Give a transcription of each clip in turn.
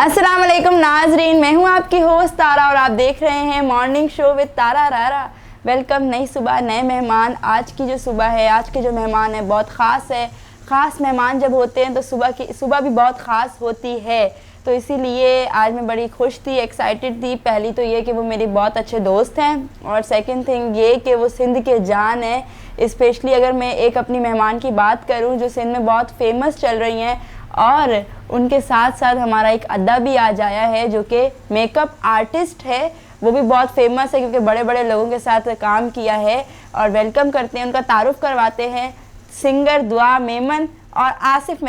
अस्सलाम वालेकुम नाजरीन, मैं हूं आपकी होस्ट तारा और आप देख रहे हैं मॉर्निंग शो विद तारा रारा। वेलकम, नई सुबह, नए मेहमान। आज की जो सुबह है, आज के जो मेहमान है बहुत ख़ास है। ख़ास मेहमान जब होते हैं तो सुबह भी बहुत ख़ास होती है। तो इसीलिए आज मैं बड़ी खुश थी, एक्साइटेड थी। पहली तो ये कि वो मेरे बहुत अच्छे दोस्त हैं, और सेकंड थिंग ये कि वो सिंध के जान है। स्पेशली अगर मैं एक अपनी मेहमान की बात करूं जो सिंध में बहुत फेमस चल रही हैं, और उनके साथ साथ हमारा एक अद्दा भी आज आया है जो कि मेकअप आर्टिस्ट है। वो भी बहुत फेमस है क्योंकि बड़े बड़े लोगों के साथ काम किया है। और वेलकम करते हैं, उनका तारुफ करवाते हैं, सिंगर दुआ मेमन और आसिफ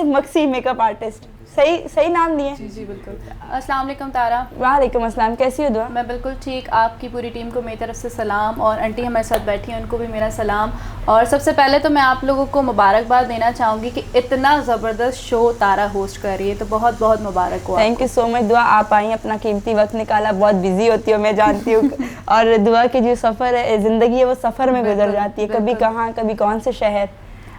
मक्सी मेकअप आर्टिस्ट। सही नाम लिए? जी बिल्कुल। अस्सलाम वालेकुम तारा। वालेकुम अस्सलाम, कैसी हो दुआ? मैं बिल्कुल ठीक। आपकी पूरी टीम को मेरी तरफ से सलाम, और आंटी हमारे साथ बैठी हैं उनको भी मेरा सलाम। और सबसे पहले तो मैं आप लोगों को मुबारकबाद देना चाहूँगी कि इतना ज़बरदस्त शो तारा होस्ट कर रही है, तो बहुत बहुत मुबारक हो। थैंक यू सो मच दुआ, आप आई, अपना कीमती वक्त निकाला। बहुत बिजी होती हो मैं जानती हूँ और दुआ की जो सफ़र है, ज़िंदगी है, वो सफ़र में गुजर जाती है, कभी कहाँ कभी कौन से शहर।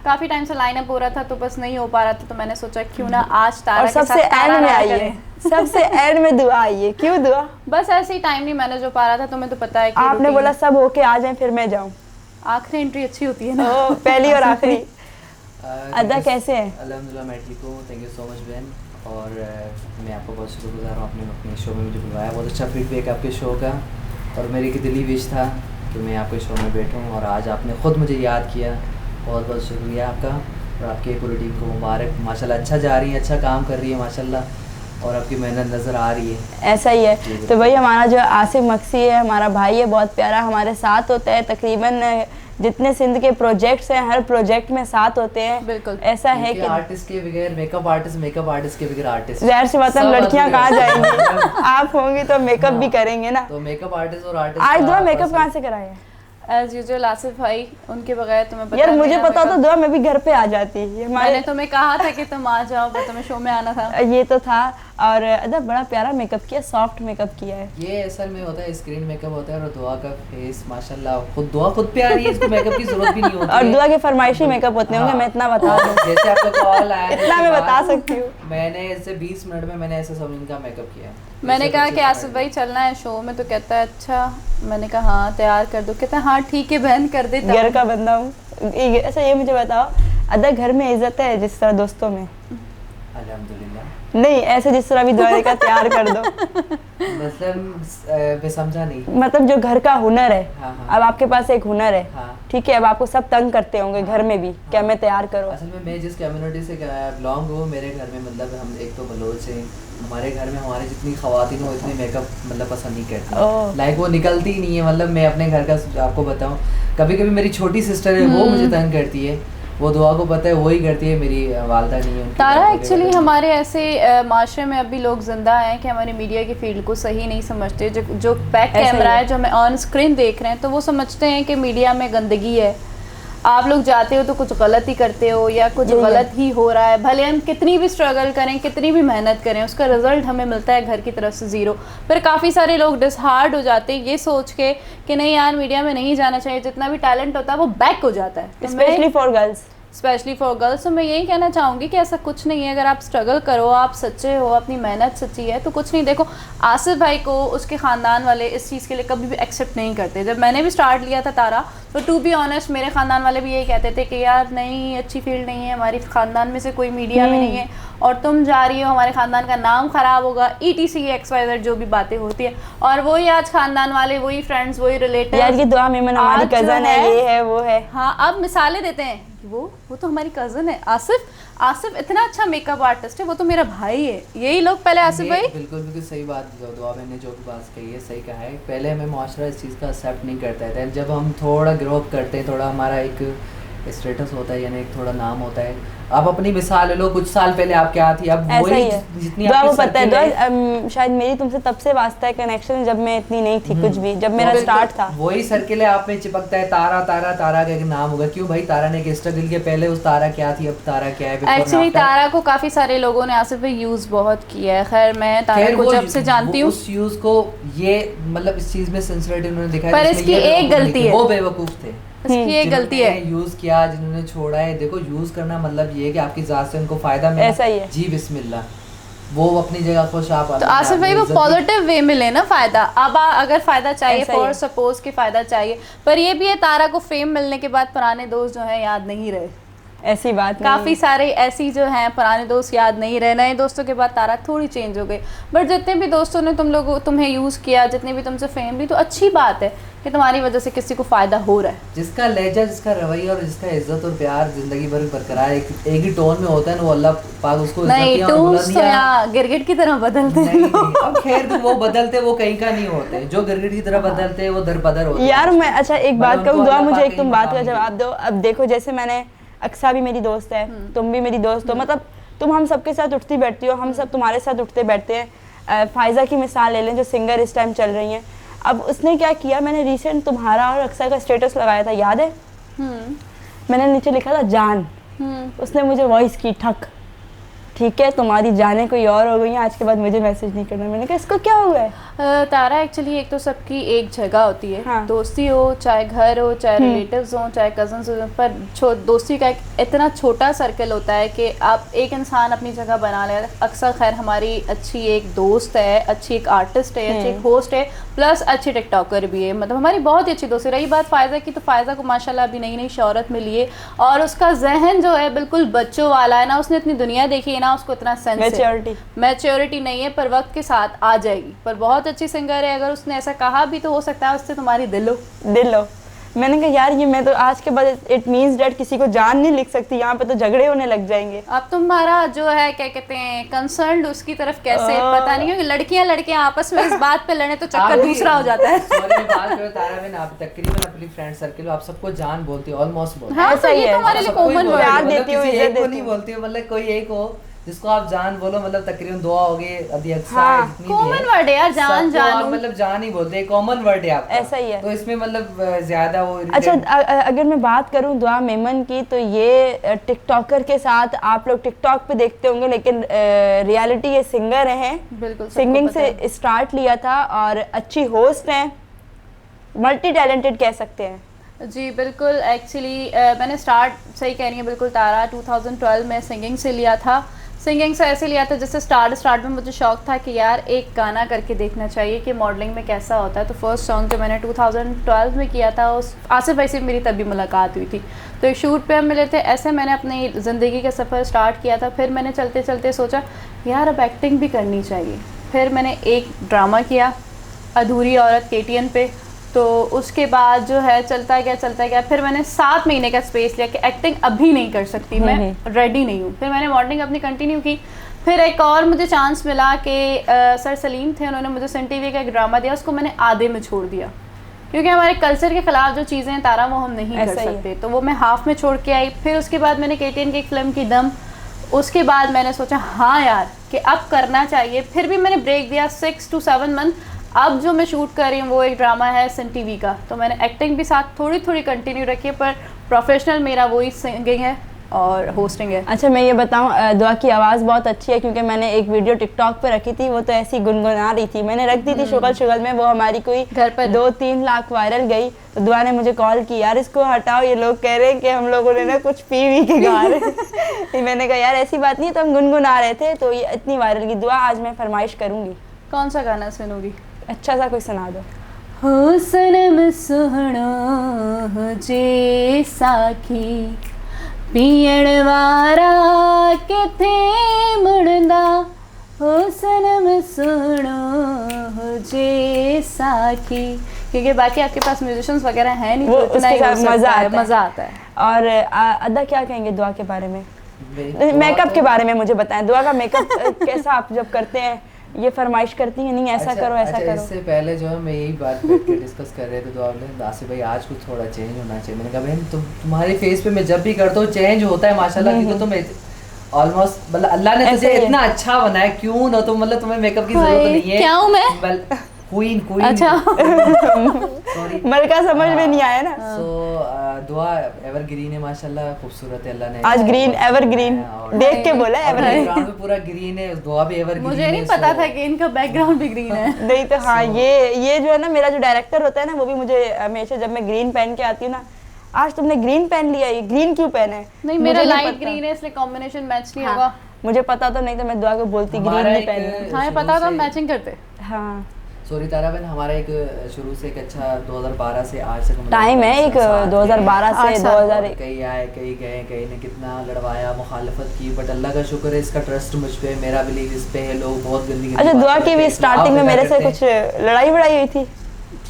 काफ़ी टाइम से लाइनअप हो रहा था तो बस नहीं हो पा रहा था, तो मैंने सोचा क्यों ना आज तारा और के साथ सबसे एंड में आई है, सबसे एंड में दुआ आई है। क्यों दुआ? बस ऐसे ही टाइम नहीं मैनेज हो पा रहा था। तुम्हें तो पता है कि आपने बोला सब होके आ जाए फिर मैं जाऊँ। आखिरी एंट्री अच्छी होती है ना। पहली और आखिरी। अदा कैसे है? अल्हम्दुलिल्लाह मैं ठीक हूँ, थैंक यू सो मच बहन। और मैं आपका बहुत शुक्रगुजार हूँ, आपने अपने शो में मुझे बुलवाया। बहुत अच्छा फीडबैक आपके शो का, और मेरी एक दिली विश था कि मैं आपके शो में बैठूँ, और आज आपने ख़ुद मुझे याद किया। बहुत बहुत शुक्रिया आपका, और आपके पूरी टीम को मुबारक। माशाल्लाह अच्छा जा रही है, अच्छा काम कर रही है माशाल्लाह, और आपकी मेहनत नज़र आ रही है। ऐसा ही है। तो भाई हमारा जो आसिफ मक्सी है, हमारा भाई है, बहुत प्यारा, हमारे साथ होता है। तकरीबन जितने सिंध के प्रोजेक्ट्स हैं, हर प्रोजेक्ट में साथ होते हैं। बिल्कुल ऐसा है कि आर्टिस्ट के बगैर मेकअप आर्टिस्ट के बगैर आर्टिस्ट, ज़ाहिर सी बात है, हम लड़कियां कहाँ जाएंगी? आप होंगी तो मेकअप भी करेंगे ना। तो मेकअप आर्टिस्ट और आर्टिस्ट आज दुआ मेकअप कहाँ से कराया है? एज यूजुअल आसिफ भाई, उनके बगैर तुम्हें पता यार मुझे पता तो दुआ, मैं भी घर पे आ जाती। मैंने तुम्हें कहा था कि तुम आ जाओ, पर तुम्हें शो में आना था। ये तो था। और अदब बड़ा प्यारा मेकअप किया, सॉफ्ट मेकअप किया है। ये असल में होता है स्क्रीन मेकअप होता है, और दुआ का फेस माशाल्लाह खुद पे आ रही है, इसको मेकअप की जरूरत भी नहीं होती। और दुआ के फरमाइशी मेकअप होते होंगे, मैं इतना बता दूं। जैसे आपका कॉल आया इतना मैं बता सकती हूँ। मैंने ऐसे 20 मिनट में मैंने ऐसे सब इनका मेकअप किया। मैंने कहा कि आसिफ भाई चलना है शो में, तो कहता है अच्छा। मैंने कहा हाँ तैयार कर दो। कहता है हाँ ठीक है बहन, कर देता घर का बंदा हूँ। अच्छा ये मुझे बताओ, अदा घर में इज्जत है जिस तरह दोस्तों में? अल्हम्दुलिल्लाह। नहीं ऐसे जिस तरह भी दुआ का तैयार कर दो। मतलब मैं समझा नहीं। मतलब जो घर का हुनर है। हाँ, हाँ। अब आपके पास एक हुनर है। हाँ। ठीक है, अब आपको सब तंग करते होंगे घर में भी, क्या मैं तैयार करूँ? असल में मैं जिस कम्युनिटी से बिलोंग हूँ, मेरे घर में मतलब हम एक तो बलोच हैं। हमारे घर में हमारी जितनी ख़वातीन हो इतने मेकअप मतलब पसंद नहीं करती, लाइक वो निकलती ही नहीं है। मतलब मैं अपने घर का आपको बताऊँ, कभी कभी मेरी छोटी सिस्टर है वो मुझे तंग करती है, वो दुआ को पता है वही करती है, मेरी वालदा नहीं है। तारा एक्चुअली हमारे ऐसे माशरे में अभी लोग जिंदा हैं कि हमारी मीडिया की फील्ड को सही नहीं समझते। जो बैक कैमरा है, जो हमें ऑन स्क्रीन देख रहे हैं, तो वो समझते हैं कि मीडिया में गंदगी है। आप लोग जाते हो तो कुछ गलत ही करते हो, या कुछ गलत ही हो रहा है। भले हम कितनी भी स्ट्रगल करें, कितनी भी मेहनत करें, उसका रिजल्ट हमें मिलता है घर की तरफ से ज़ीरो। पर काफ़ी सारे लोग डिसहार्ड हो जाते हैं ये सोच के कि नहीं यार मीडिया में नहीं जाना चाहिए, जितना भी टैलेंट होता है वो बैक हो जाता है, specially for girls. Specially for girls. तो मैं यही कहना चाहूँगी कि ऐसा कुछ नहीं है। अगर आप स्ट्रगल करो, आप सच्चे हो, अपनी मेहनत सच्ची है, तो कुछ नहीं। देखो आसिफ भाई को उसके ख़ानदान वाले इस चीज़ के लिए कभी भी एक्सेप्ट नहीं करते। जब मैंने भी स्टार्ट लिया था तारा, तो टू बी ऑनेस्ट मेरे ख़ानदान वाले भी यही कहते थे कि यार नहीं अच्छी फील्ड नहीं है, हमारी ख़ानदान में से कोई मीडिया में नहीं है, और तुम जा रही हो, हमारे ख़ानदान का नाम ख़राब होगा, ETC XYZ जो भी बातें होती है। और वही आज ख़ानदान वाले, वही फ्रेंड्स, वही रिलेटिव, यार की दुआ में हमारी कज़न है, ये है वो है। हाँ, अब मिसालें देते हैं, वो तो हमारी कज़न है। आसिफ इतना अच्छा मेकअप आर्टिस्ट है, वो तो मेरा भाई है। यही लोग पहले आसिफ भाई बिल्कुल सही बात दुआ मैंने जो भी बात कही है सही कहा है। पहले हमें माशरा इस चीज़ का एक्सेप्ट नहीं करता है। जब हम थोड़ा ग्रो अप करते हैं, थोड़ा हमारा एक स्टेटस होता है, यानी एक थोड़ा नाम होता है। आप अपनी मिसाल ले लो, कुछ साल पहले आप क्या थी, अब वही जितनी आपको पता है। शायद मेरी तुमसे तब से वास्ता है कनेक्शन, जब मैं इतनी नहीं थी कुछ भी, जब मेरा स्टार्ट था। वही सर्किल है, आप में चिपकता है। तारा तारा तारा का एक नाम होगा, क्यों भाई? तारा ने स्ट्रगल के पहले उस तारा क्या थी, अब तारा क्या है? एक्चुअली तारा को काफी सारे लोगों ने आसिफ भाई यूज बहुत किया है। खैर मैं तारा को जब से जानती हूँ, उस यूज को ये मतलब इस चीज में सिंसियरिटी उन्होंने दिखाया, पर इसकी एक गलती है, वो बेवकूफ थे। इसकी एक गलती है, यूज किया, जिन्होंने छोड़ा है। देखो यूज करना मतलब ये है कि आपकी जात से उनको फायदा मिला, ऐसा ही है। जी बिस्मिल्लाह। वो अपनी जगह खुश, आप तो आसिफ भाई वो पॉजिटिव वे में लेना फायदा। अब अगर फायदा चाहिए ऐसा ही फॉर है। सपोज कि फायदा चाहिए, पर ये भी है तारा को फेम मिलने के बाद पुराने दोस्त जो हैं याद नहीं रहे। ऐसी बात नहीं काफ़ी सारे ऐसी जो हैं पुराने दोस्त याद नहीं रहे, नए दोस्तों के बाद तारा थोड़ी चेंज हो गई। बट जितने भी दोस्तों ने तुम्हें यूज़ किया, जितने भी तुमसे फेम ली, तो अच्छी बात है कि तुम्हारी वजह से किसी को फ़ायदा हो रहा है। जिसका लहजा, जिसका रवैया और जिसका इज्जत और प्यार जिंदगी भर बरकरार एक ही टोन में होता है ना, वो अल्लाह पाक उसको नहीं, टून्स तो यहाँ गिरगिट की तरह बदलते हैं। नहीं, अब खैर तो वो बदलते, वो कहीं का नहीं होते, जो गिरगिट की तरह बदलते हैं वो दर बदर होते हैं। यार मैं अच्छा एक बात उनको कहूँ दुआ, अल्लाह मुझे पाक एक तुम ही बात का मकाम जवाब दो। अब देखो जैसे मैंने, अक्सा भी मेरी दोस्त है, तुम भी मेरी दोस्त हो, मतलब तुम हम सबके साथ उठती बैठती हो, हम सब तुम्हारे साथ उठते बैठते हैं। फायजा की मिसाल ले लें जो सिंगर इस टाइम चल रही हैं। अब उसने क्या किया, मैंने रिसेंट तुम्हारा और अक्सा का स्टेटस लगाया था, याद है? मैंने नीचे लिखा था जान, उसने मुझे वॉइस की ठक, ठीक है तुम्हारी जाने कोई और हो गई है, आज के बाद मुझे मैसेज नहीं करना। मैंने कहा इसको क्या हुआ है? तारा एक्चुअली एक तो सबकी एक जगह होती है, हाँ। दोस्ती हो, चाहे घर हो, चाहे रिलेटिव्स हो, चाहे कजन्स हो, पर दोस्ती का एक इतना छोटा सर्कल होता है कि आप एक इंसान अपनी जगह बना ले। अक्सर खैर हमारी अच्छी एक दोस्त है, अच्छी एक आर्टिस्ट है, अच्छी एक होस्ट है, प्लस अच्छी टिकटॉकर भी है, मतलब हमारी बहुत ही अच्छी दोस्ती। रही बात फ़ायज़ा की, तो फ़ायज़ा को माशाल्लाह अभी नई नई शोहरत मिली है और उसका जहन जो है बिल्कुल बच्चों वाला है ना, उसने इतनी दुनिया देखी है ना, उसको इतना सेंस है, मैच्योरिटी नहीं है, पर वक्त के साथ आ जाएगी। पर बहुत अच्छी सिंगर है, अगर उसने ऐसा कहा भी तो हो सकता है उससे तुम्हारी दिल हो। मैंने कहा यार ये मैं तो आज के बाद इट मीन्स डैट किसी को जान नहीं लिख सकती, यहाँ पे तो झगड़े होने लग जाएंगे। अब तुम्हारा जो है क्या कहते हैं कंसर्न उसकी तरफ कैसे पता नहीं, क्योंकि लड़कियां आपस में इस बात पे लड़े तो चक्कर दूसरा हो जाता है। तारा में आप तकरीबन अपनी फ्रेंड सर्कल आप सबको जान बोलती है, ऑलमोस्ट बोलती है। हाँ, तो ये तुम्हारे लिए कॉमन वर्ड प्यार है। देती हो, इज्जत देती नहीं हो। बोलती हो, मतलब कोई एक हो जिसको आप जान बोलो, मतलब तकरीबन दुआ हो गई अभी हाँ, कॉमन वर्ड है यार, जान जानू, मतलब जान ही बोलते हैं, कॉमन वर्ड है आपका। ऐसा ही है। तो इसमें मतलब ज्यादा वो अच्छा अगर मैं बात करूं दुआ मेमन की, तो ये टिकटॉकर के साथ आप लोग टिकटॉक पे देखते होंगे, लेकिन रियलिटी ये सिंगर हैं, बिल्कुल सिंगिंग से स्टार्ट लिया था और अच्छी होस्ट हैं, मल्टी टैलेंटेड कह सकते हैं। जी बिल्कुल। एक्चुअली मैंने स्टार्ट, सही कह रही है बिल्कुल तारा, 2012 में सिंगिंग से लिया था। सिंगिंग से ऐसे लिया था जैसे स्टार्ट में मुझे शौक था कि यार एक गाना करके देखना चाहिए कि मॉडलिंग में कैसा होता है। तो फर्स्ट सॉन्ग जो मैंने 2012 में किया था, उस आसिफ भाई से मेरी तभी मुलाकात हुई थी, तो एक शूट पे हम मिले थे। ऐसे मैंने अपनी ज़िंदगी का सफ़र स्टार्ट किया था। फिर मैंने चलते चलते सोचा यार अब एक्टिंग भी करनी चाहिए। फिर मैंने एक ड्रामा किया अधूरी औरत KTN पे, तो उसके बाद जो है चलता गया। फिर मैंने 7 महीने का स्पेस लिया कि एक्टिंग अभी नहीं कर सकती, मैं रेडी नहीं हूँ। फिर मैंने मॉडलिंग अपनी कंटिन्यू की। फिर एक और मुझे चांस मिला कि सर सलीम थे, उन्होंने मुझे सन TV का एक ड्रामा दिया, उसको मैंने आधे में छोड़ दिया क्योंकि हमारे कल्चर के खिलाफ जो चीज़ें हैं तारा, वो हम नहीं कर सकते, तो वो मैं हाफ में छोड़ के आई। फिर उसके बाद मैंने KTN की एक फ़िल्म की दम, उसके बाद मैंने सोचा हाँ यार कि अब करना चाहिए। फिर भी मैंने ब्रेक दिया 6 to 7 मंथ। अब जो मैं शूट कर रही हूँ वो एक ड्रामा है सन TV का, तो मैंने एक्टिंग भी साथ थोड़ी कंटिन्यू रखी है, पर प्रोफेशनल मेरा वही सिंगिंग है और होस्टिंग है। अच्छा मैं ये बताऊं, दुआ की आवाज़ बहुत अच्छी है, क्योंकि मैंने एक वीडियो टिकटॉक पे रखी थी, वो तो ऐसी गुनगुना रही थी, मैंने रख दी थी शुगल में, वो हमारी कोई घर पर 2-3 लाख वायरल गई। तो दुआ ने मुझे कॉल की, यार इसको हटाओ, ये लोग कह रहे हैं कि हम लोगों ने ना कुछ पी के गा रहे। मैंने कहा यार ऐसी बात नहीं, तो हम गुनगुना रहे थे, तो ये इतनी वायरल की। दुआ आज मैं फरमाइश करूँगी। कौन सा गाना सुनोगी? अच्छा सा कोई सुना दो। हो सनम सोहना हो जे साखी पीण वारा किथे मुड़दा, हो सनम सोहना हो जे साखी, क्योंकि बाकी आपके पास म्यूजिशियंस वगैरह हैं नहीं, तो इतना ही मज़ा आता है। और अदा क्या कहेंगे दुआ के बारे में? मेकअप के बारे में मुझे बताएं, दुआ का मेकअप कैसा आप जब करते हैं, ये फरमाइश करती है नहीं ऐसा करो ऐसा करो? इससे पहले जो है मैं यही बात बैठ के डिस्कस कर रहे थे, तो आपने आसिफ भाई आज कुछ थोड़ा चेंज होना चाहिए। मैंने कहा बहन तुम्हारे फेस पे मैं जब भी करता हूँ चेंज होता है माशाल्लाह, क्योंकि तुम ऑलमोस्ट मतलब अल्लाह ने तुझे इतना अच्छा बनाया, क्यों ना तुम मतलब तुम्हें मेकअप की जरूरत नहीं है। क्या हूँ मैं? क्वीन अच्छा सॉरी मलका समझ में नहीं आया ना। सो दुआ एवरग्रीन है माशाल्लाह, खूबसूरत है, अल्लाह ने आज ग्रीन एवरग्रीन देख के बोला, एवरग्रीन बैकग्राउंड भी पूरा ग्रीन है, दुआ भी एवरग्रीन है। मुझे नहीं पता था कि इनका बैकग्राउंड भी ग्रीन है। नहीं तो हाँ ये जो है ना, मेरा जो डायरेक्टर होता है ना, वो भी मुझे हमेशा जब मैं ग्रीन पहन के आती हूँ ना, आज तुमने ग्रीन पहन लिया, ये ग्रीन क्यों पहना है? नहीं मेरा लाइट ग्रीन है, इसलिए कॉम्बिनेशन मैच नहीं होगा। मुझे पता तो नहीं था, मैं दुआ को बोलती ग्रीन हमारा नहीं एक पहनना। हाँ, ये शुरू पता था, हम से- मैचिंग करते। हाँ सॉरी तारा बहन, हमारा एक शुरू से एक अच्छा 2012 से आज तक मतलब टाइम है, एक 2012 से 2001। कई आए कई गए, कई ने कितना लड़वाया, मुखालफत की, बट अल्लाह का शुक्र है इसका ट्रस्ट मुझ पे, मेरा बिलीव इस पे है। लोग बहुत गंदी अच्छा, दुआ की भी स्टार्टिंग में मेरे से कुछ लड़ाई वड़ाई हुई थी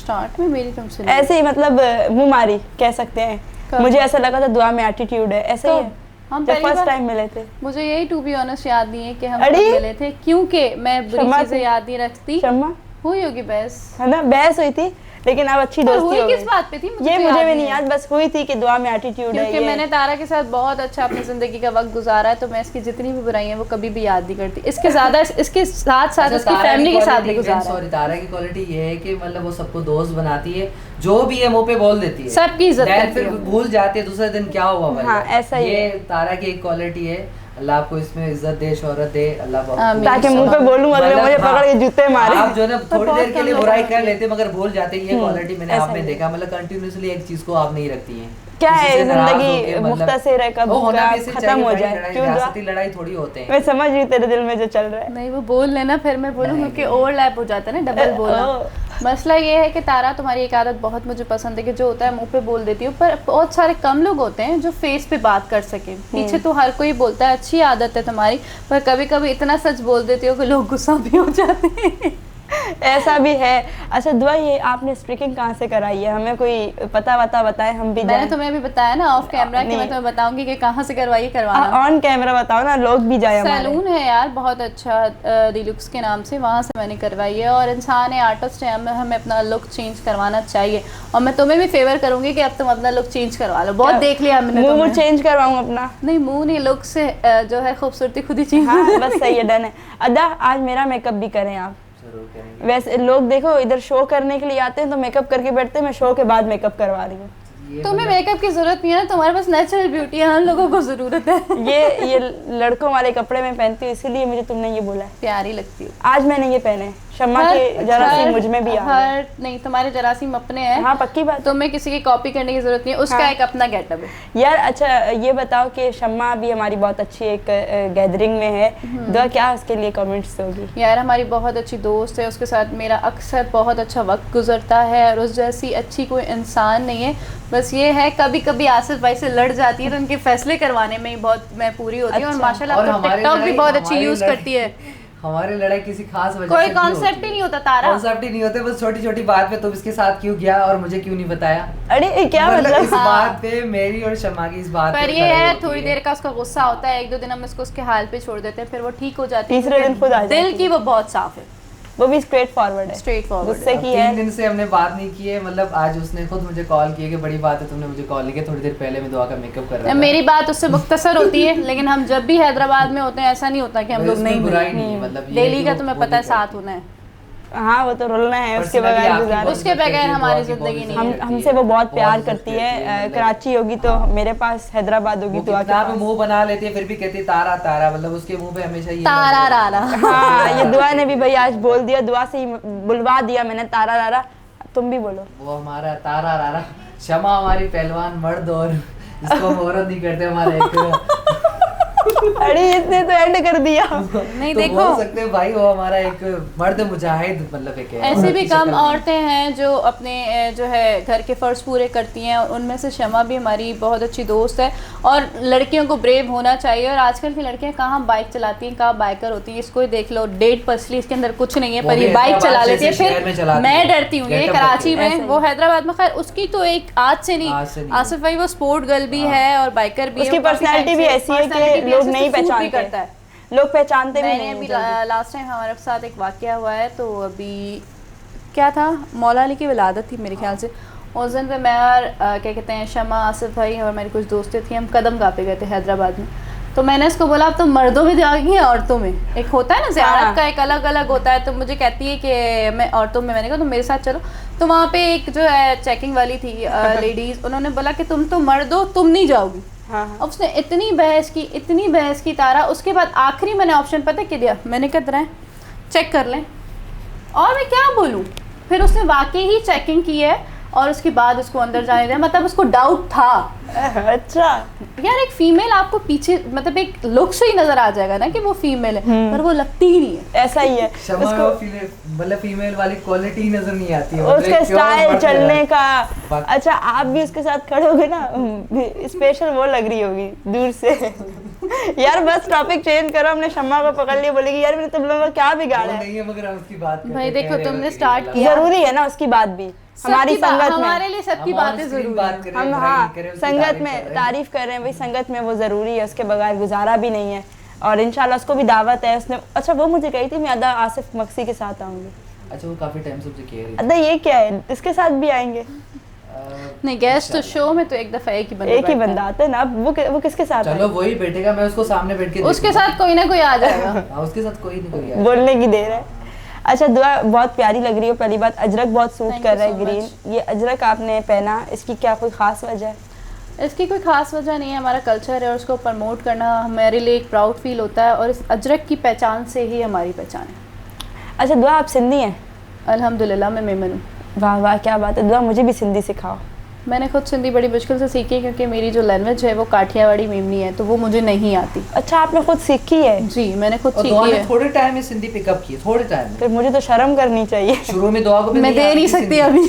स्टार्ट में मेरी तुमसे नहीं। ऐसे ही, मतलब मुंह मारी कह सकते हैं। कब? मुझे ऐसा लगा था दुआ में एटीट्यूड है, ऐसे ही कब? है। हम जब पहली फर्स्ट बार- टाइम मिले थे। मुझे यही टू बी ऑनेस्ट याद नहीं है कि हम अरे! कब मिले थे, क्योंकि मैं बुरी शम्मा चीजें थी। याद नहीं रखती। शम्मा हुई होगी बहस, है ना, बहस हुई थी, लेकिन अब अच्छी पर दोस्ती हुई हो किस गई। बात पे थी ये तो मुझे याद भी नहीं है। याद, बस हुई थी कि दुआ में एटीट्यूड है क्योंकि ये। मैंने तारा के साथ बहुत अच्छा अपनी ज़िंदगी का वक्त गुजारा है, तो मैं इसकी जितनी भी बुराई हैं वो कभी भी याद नहीं करती। इसके ज़्यादा इसके साथ साथ इसकी फैमिली के साथ भी गुजारा है। सॉरी, तारा की क्वालिटी ये है कि मतलब वो सबको दोस्त बनाती है, जो भी है मुंह पे बोल देती है, सबकी इज्जत Then करती फिर है। भूल जाती है दूसरे दिन क्या हुआ भाई। हाँ, ऐसा ही ये है। तारा की एक क्वालिटी है। अल्लाह आपको इसमें इज्जत दे, शोहरत दे, अल्लाह बहुत आमीन। ताकि मुंह पे बोलूं अगले मतलब मुझे हाँ, पकड़ के जूते मारे। आप जो है ना थोड़ी बहुत देर के कम लिए लोग बुराई होते कर हैं। लेते हैं, मगर भूल जाते हैं। ये क्वालिटी मैंने ऐसा आप में ही देखा, मतलब कंटिन्यूसली एक चीज को आप नहीं रखती हैं। क्या किसी है, से नाराज जिंदगी होके मतलब- मुख्तसर है, कब वो होना क्या भी ऐसे खत्म चाहिए हो भाई, जाए। लड़ाई क्यों दुआ? रियासती लड़ाई थोड़ी होते हैं। मैं समझ रही हूँ तेरे दिल में जो चल रहा है। नहीं, वो बोल लेना फिर मैं बोलूँ, नहीं, क्योंकि नहीं। ओवरलैप हो जाता है ना, डबल बोलना। ओ। मसला ये है कि तारा, तुम्हारी एक आदत बहुत मुझे पसंद है कि जो होता है मुंह पे बोल देती हो, पर बहुत सारे कम लोग होते हैं जो फेस पे बात कर सके। पीछे तो हर कोई बोलता है, अच्छी आदत है तुम्हारी, पर कभी कभी इतना सच बोल देती हो कि लोग गुस्सा भी हो जाते हैं। ऐसा भी है। अच्छा दुआ, ये आपने स्ट्रिकिंग कहाँ से कराई है? हमें कोई पता वता बताए, हम भी मैंने जाएं। तुम्हें अभी बताया ना ऑफ कैमरा कि मैं नहीं। तुम्हें बताऊंगी कि कहाँ से करवाइए, करवाना। ऑन कैमरा बताओ ना, लोग भी जाए हमारे। सैलून है यार बहुत अच्छा, डिलुक्स के नाम से, वहाँ से मैंने करवाई है। और इंसान है, आर्टिस्ट है, हमें अपना लुक चेंज करवाना चाहिए। और मैं तुम्हें भी फेवर करूंगी कि अब तुम अपना लुक चेंज करवा लो। बहुत देख लिया हमने मुंह तुम्हें। चेंज करवाऊँ अपना? नहीं, मुंह नहीं, लुक से जो है खूबसूरती खुद ही चेंज। हाँ बस सही है, डन है। अदा आज मेरा मेकअप भी करें आप। जरूर करेंगे। वैसे लोग देखो इधर शो करने के लिए आते हैं तो मेकअप करके बैठते हैं, मैं शो के बाद मेकअप करवा रही हूँ। ये तुम्हें मतलब- मेकअप की जरूरत नहीं है ना, तुम्हारे पास नेचुरल ब्यूटी है, हम लोगों को जरूरत है। ये लड़कों वाले कपड़े में पहनती हूँ, इसीलिए मुझे तुमने ये बोला है। प्यारी लगती हो। आज मैंने ये पहने, शम्मा के जरासीम मुझ में भी आ गए। हर नहीं, तुम्हारे जरासीम अपने हैं। हाँ पक्की बात। तुम्हें किसी की कॉपी करने की जरूरत नहीं है, उसका हाँ। एक अपना गेटअप है। यार अच्छा ये बताओ कि शम्मा भी हमारी बहुत अच्छी एक गैदरिंग में है, दुआ क्या उसके लिए कमेंट्स होगी? यार हमारी बहुत अच्छी दोस्त है, उसके साथ मेरा अक्सर बहुत अच्छा वक्त गुजरता है, और उस जैसी अच्छी कोई इंसान नहीं है। बस ये है कभी कभी आसिफ भाई से लड़ जाती है, तो उनके फैसले करवाने में ही बहुत मैं पूरी होती हूँ। और अच्छा। माशाल्लाह और तो हमारी टिकटॉक भी लड़ाई- बहुत अच्छी हमारी यूज लड़ाई- करती है। हमारी लड़ाई किसी खास वजह कोई से नहीं कॉन्सेप्ट होती ही है। नहीं होता तारा। कॉन्सेप्ट ही नहीं होते, बस छोटी छोटी बात पे तुम इसके साथ क्यों गया और मुझे क्यों नहीं बताया। अरे क्या इस मतलब? हाँ। बात पे मेरी और शमा की इस बात पर पे ये लड़ाई है होती थोड़ी देर का उसका गुस्सा होता है, एक दो दिन हम इसको उसके हाल पे छोड़ देते हैं, फिर वो ठीक हो जाती है। तीसरे दिन खुद आ दिल जाती की है। वो बहुत साफ है, वो भी स्ट्रेट फॉरवर्ड है, स्ट्रेट फॉरवर्ड। गुस्से अब की 3 है। दिन से हमने बात नहीं की है, मतलब आज उसने खुद मुझे कॉल किया कि बड़ी बात है, तुमने मुझे कॉल नहीं किया, थोड़ी देर पहले मैं दुआ का मेकअप कर रहा था। मेरी बात उससे मुख्तसर होती है, लेकिन हम जब भी हैदराबाद में होते हैं ऐसा नहीं होता कि हम भाई, लोग उसमें नहीं बुराई मिले। नहीं है, मतलब ये डेली कि का वो तुम्हें वो पता है नहीं साथ करती। होना है। हाँ वो तो रोलना है, उसके Personally बगैर आपकी गुजारा। बहुत उसके इज्जत बगैर करती है, हमारी दुआ की बहुत जिंदगी इज्जत नहीं है। करती है, हमसे वो बहुत प्यार इज्जत करती है। मतलब कराची होगी तो मेरे पास, हैदराबाद होगी वो तो कितना भी आके मुंह बना लेती है, फिर भी कहती है तारा तारा, मतलब उसके मुंह पे हमेशा ये तारा लफ्ज़ रारा। रहता है। हाँ ये दुआ ने भी भाई आज बोल दिया, दुआ से ही बुलवा दिया मैंने तारा रारा। तुम भी बोलो। वो हमारा तारा रारा, शमा हमारी पहलवान मर्द, और इसको हम औरत नहीं करते, हमारे एक अरे इसने तो एंड कर दिया। नहीं तो देखो, बोल सकते हैं भाई वो हमारा एक मर्द मुजाहिद, मतलब एक है। ऐसे भी की कम शक्ल में। औरतें हैं जो अपने जो है घर के फ़र्ज पूरे करती हैं, और उनमें से शमा भी हमारी बहुत अच्छी दोस्त है। और लड़कियों को ब्रेव होना चाहिए, और आजकल की लड़कियां कहाँ बाइक चलाती हैं, कहाँ बाइकर होती हैं, इसको ही देख लो, डेट पसली, इसके अंदर कुछ नहीं है, वो पर भी ये बाइक हैदराबाद चला लेती है। जैसे शहर में फिर चलाती मैं है। डरती हूँ, ये Get up कराची करके। में, वो हैदराबाद में, खैर उसकी तो एक आज से आज से नहीं, नहीं। आसिफ भाई वो स्पोर्ट गर्ल भी है और बाइकर भी है। उसकी वो काफी पर्सनैलिटी time भी से- ऐसी है personality कि भी लोग ऐसे नहीं सूट भी पहचानते, करता है। लोग पहचानते भी मैंने नहीं अभी जल्दी। लास्ट टाइम हमारे साथ एक वाकया हुआ है, तो अभी क्या था, मौला अली की विलादत थी मेरे ख्याल से। उस दिन पे मैं और क्या कहते हैं शमा, आसिफ भाई और मेरी कुछ दोस्तें थी, हम कदम गापे गए थे हैदराबाद में। तो मैंने इसको बोला अब तो मर्दों में जाएंगी या औरतों में, एक होता है ना ज़ियारत हाँ। का एक अलग अलग होता है। तो मुझे कहती है कि मैं औरतों में, मैंने कहा तो मेरे साथ चलो। तो वहाँ पे एक जो है चेकिंग वाली थी लेडीज़, उन्होंने बोला कि तुम तो मर्द हो, तुम नहीं जाओगी। हाँ हाँ। अब उसने इतनी बहस की तारा। उसके बाद आखिरी मैंने ऑप्शन पता क्या दिया, मैंने कहा तरह चेक कर लें, और मैं क्या बोलूँ। फिर उसने वाकई ही चेकिंग की है, और उसके बाद उसको अंदर जाने दिया, मतलब उसको डाउट था। अच्छा यार एक फीमेल आपको पीछे मतलब एक लुक से ही नजर आ जाएगा ना कि वो फीमेल है, पर वो लगती ही नहीं है। ऐसा ही है शमा में वो मतलब फीमेल वाली क्वालिटी नजर नहीं आती है, उसका स्टाइल चलने का। अच्छा आप भी उसके साथ खड़ोगे ना, स्पेशल वो लग रही होगी दूर से। यार बस टॉपिक चेंज करो, हमने शम्मा को पकड़ लिया, बोलेगी यार मैंने तुम लोगों का क्या बिगाड़ा नहीं है, मगर हम उसकी बात भाई देखो तुमने स्टार्ट किया, जरूरी है ना उसकी बात भी हमारी संगत में, हमारे लिए सबकी बातें जरूरी है। हम हाँ संगत में तारीफ कर रहे हैं भाई, संगत में वो जरूरी है, उसके बगैर गुजारा भी नहीं है। और इंशाल्लाह उसको भी दावत है। उसने अच्छा वो मुझे कही थी मैं अदा आसिफ मक्सी के साथ आऊंगी। अच्छा वो काफी टाइम से मुझे कह रही थी। अदा ये क्या है, इसके साथ भी आएंगे? नहीं गेस्ट तो शो में तो एक दफा एक ही बंदा आता है ना। अब वो किसके साथ? चलो वही बैठेगा, मैं उसको सामने बैठ के उसके साथ कोई ना कोई आ जाएगा। हाँ उसके साथ कोई नहीं कोई बोलने की देर है। अच्छा दुआ बहुत प्यारी लग रही है। पहली बात अजरक बहुत सूट कर रहा है, ग्रीन। ये अजरक आपने पहना, इसकी क्या कोई खास वजह है? इसकी कोई खास वजह नहीं है, हमारा कल्चर है और उसको प्रमोट करना हमारे लिए एक प्राउड फील होता है, और इस अजरक की पहचान से ही हमारी पहचान है। अच्छा दुआ आप सिंधी हैं? अल्हम्दुलिल्लाह मैं मेमन हूँ। वाह वाह क्या बात है। दुआ मुझे भी सिंधी सिखाओ। मैंने खुद सिंधी बड़ी मुश्किल से सीखी है, क्योंकि मेरी जो लैंग्वेज है वो काठियावाड़ी मेमनी है, तो वो मुझे नहीं आती। अच्छा आपने खुद सीखी है? जी मैंने खुद सीखी है। थोड़े टाइम में सिंधी पिकअप की, थोड़े टाइम में। फिर मुझे तो शर्म करनी चाहिए। शुरू में दुआ को मैं दे नहीं सकती अभी।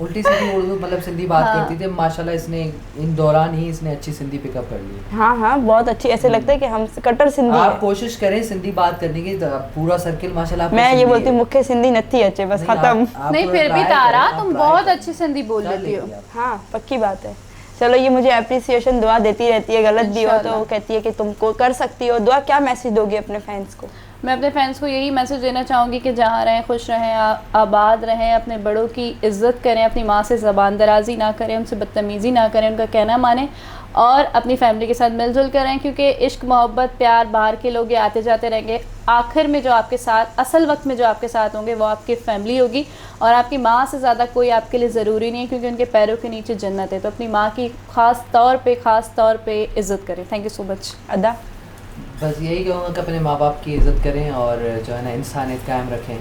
उल्टी सीधी उर्दू मतलब सिंधी बात करती थी, माशाल्लाह इसने इन दौरान ही इसने अच्छी सिंधी पिकअप कर ली। हाँ हाँ बहुत अच्छी, ऐसे लगता है कि हम कट्टर सिंधी आप कोशिश करें सिंधी बात करने की, पूरा सर्किल माशाल्लाह। मैं ये बोलती हूँ मुख्य सिंधी नथी अच्छे बस खत्म। नहीं फिर भी तारा तुम बहुत अच्छी सिंधी बोल लेती हो। हाँ पक्की बात है। चलो ये मुझे अप्रिसिएशन दुआ देती रहती है, गलत भी हो तो कहती है कि तुमको कर सकती हो। दुआ क्या मैसेज दोगी अपने फैंस को? मैं अपने फैंस को यही मैसेज देना चाहूँगी कि जहाँ रहें खुश रहें, आबाद रहें, अपने बड़ों की इज़्ज़त करें, अपनी माँ से ज़बान दराजी ना करें, उनसे बदतमीज़ी ना करें, उनका कहना मानें, और अपनी फैमिली के साथ मिलजुल कर रहें, क्योंकि इश्क मोहब्बत प्यार बाहर के लोग ये आते जाते रहेंगे। आखिर में जो आपके साथ असल वक्त में जो आपके साथ होंगे वो आपकी फैमिली होगी, और आपकी माँ से ज़्यादा कोई आपके लिए ज़रूरी नहीं है, क्योंकि उनके पैरों के नीचे जन्नत है। तो अपनी माँ की ख़ास तौर पे इज़्ज़त करें। Thank you so much. अदा बस यही कहूँगा कि अपने माँ बाप की इज़्ज़त करें और जो है ना इंसानियत कायम रखें,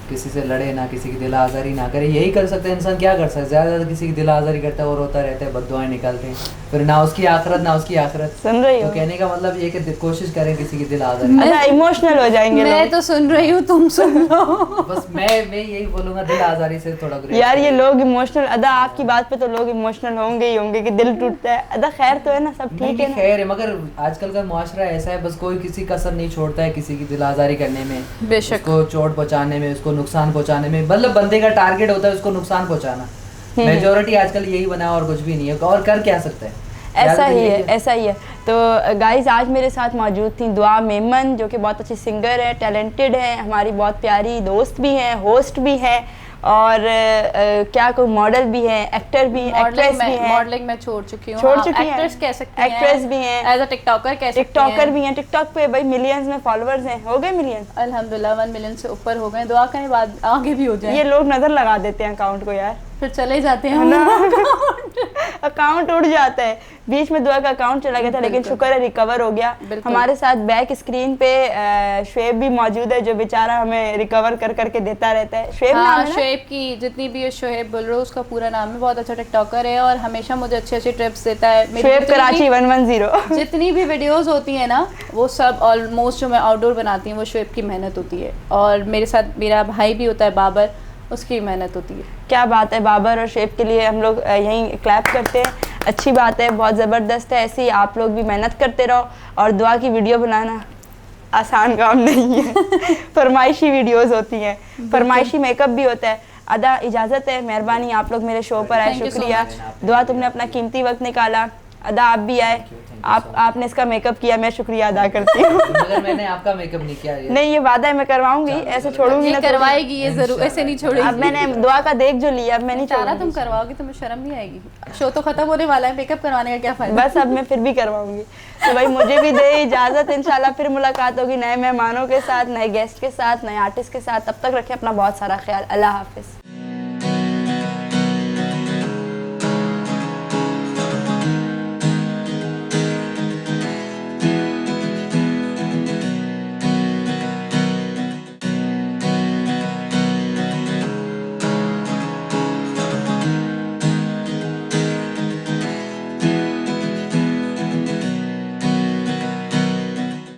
किसी से लड़े ना, किसी की दिल आज़ारी ना करे। यही कर सकते हैं इंसान, क्या कर सकता है? ज़्यादा किसी की दिल आज़ारी करता है और रोता रहता है, बद्दुआएं निकालते हैं, फिर ना उसकी आखिरत ना उसकी आखिरत। सुन रही हो? तो कहने का मतलब ये कि कोशिश करें किसी की दिल आज़ारी। अदा इमोशनल हो जाएंगे मैं लोग। तो सुन रही हूँ, तुम सुन लो। बस मैं यही बोलूँगा, दिल आज़ारी से थोड़ा यार ये लोग इमोशनल, अदा आपकी बात पे तो लोग इमोशनल होंगे ही होंगे कि दिल टूटता है। अदा खैर तो है ना, सब ठीक है ना? खैर है, मगर आजकल का मुआशरा ऐसा है, बस कोई किसी कसर नहीं छोड़ता है किसी की दिल आज़ारी करने में, बेशक उसको चोट पहुँचाने में, उसको नुकसान पहुँचाने में। मतलब बंदे का टारगेट होता है उसको नुकसान पहुँचाना। मेजॉरिटी आजकल यही बना और कुछ भी नहीं है, और कर क्या सकता है? ऐसा ही है, ऐसा ही है। तो गाइस आज मेरे साथ मौजूद थी दुआ मेमन, जो कि बहुत अच्छी सिंगर है, टैलेंटेड है, हमारी बहुत प्यारी दोस्त भी हैं, होस्ट भी है, और क्या कोई मॉडल भी है, एक्टर भी है, एक्ट्रेस भी है। मॉडलिंग मैं छोड़ चुकी हूँ, एक्ट्रेस कह सकती हैं, एक्ट्रेस भी हैं, एज अ टिकटॉकर कह सकती हैं, टिकटॉकर भी हैं। टिकटॉक पे भाई मिलियंस में फॉलोअर्स हैं, हो गए मिलियन? अल्हम्दुलिल्लाह 1 मिलियन से ऊपर हो गए। दुआ करें बाद आगे भी हो जाए। ये लोग नजर लगा देते हैं अकाउंट को यार, फिर चले जाते हैं अकाउंट उड़ जाता है। बीच में दुआ का अकाउंट चला गया था, लेकिन शुक्र है रिकवर हो गया। हमारे साथ बैक स्क्रीन पे शुएब भी मौजूद है, जो बेचारा हमें रिकवर कर करके देता रहता है। शुएब नाम है ना? शुएब की जितनी भी शुएब बोल रहे हो उसका पूरा नाम है, बहुत अच्छा टिकटॉकर है और हमेशा मुझे अच्छी अच्छी टिप्स देता है। शुएब कराची 110। जितनी भी वीडियोस होती है ना, वो सब ऑलमोस्ट जो मैं आउटडोर बनाती हूँ वो शुएब की मेहनत होती है, और मेरे साथ मेरा भाई भी होता है बाबर, उसकी मेहनत होती है। क्या बात है, बाबर और शुएब के लिए हम लोग यहीं क्लैप करते हैं। अच्छी बात है, बहुत ज़बरदस्त है। ऐसे ही आप लोग भी मेहनत करते रहो, और दुआ की वीडियो बनाना आसान काम नहीं है। फरमाइशी वीडियोस होती हैं, फरमाइशी मेकअप भी होता है। अदा इजाज़त है, मेहरबानी आप लोग मेरे शो पर आए, शुक्रिया। दुआ तुमने अपना कीमती वक्त निकाला। अदा आप भी आए, आपने इसका मेकअप किया, मैं शुक्रिया अदा करती हूँ। मगर मैंने आपका मेकअप नहीं किया। नहीं ये वादा है, मैं करवाऊंगी, ऐसे छोड़ूंगी ना। करवाएगी ये जरूर, ऐसे नहीं छोड़ेगी। अब मैंने दुआ का देख जो लिया, अब मैं नहीं छोड़ूंगी। तुम करवाओगी, तुम्हें शर्म नहीं आएगी? शो तो खत्म होने वाला है, मेकअप करवाने का क्या फायदा? बस अब मैं फिर भी करवाऊंगी। तो भाई मुझे भी दे इजाजत, इंशाल्लाह फिर मुलाकात होगी नए मेहमानों के साथ, नए गेस्ट के साथ, नए आर्टिस्ट के साथ। तब तक रखें अपना बहुत सारा ख्याल। अल्लाह हाफिज।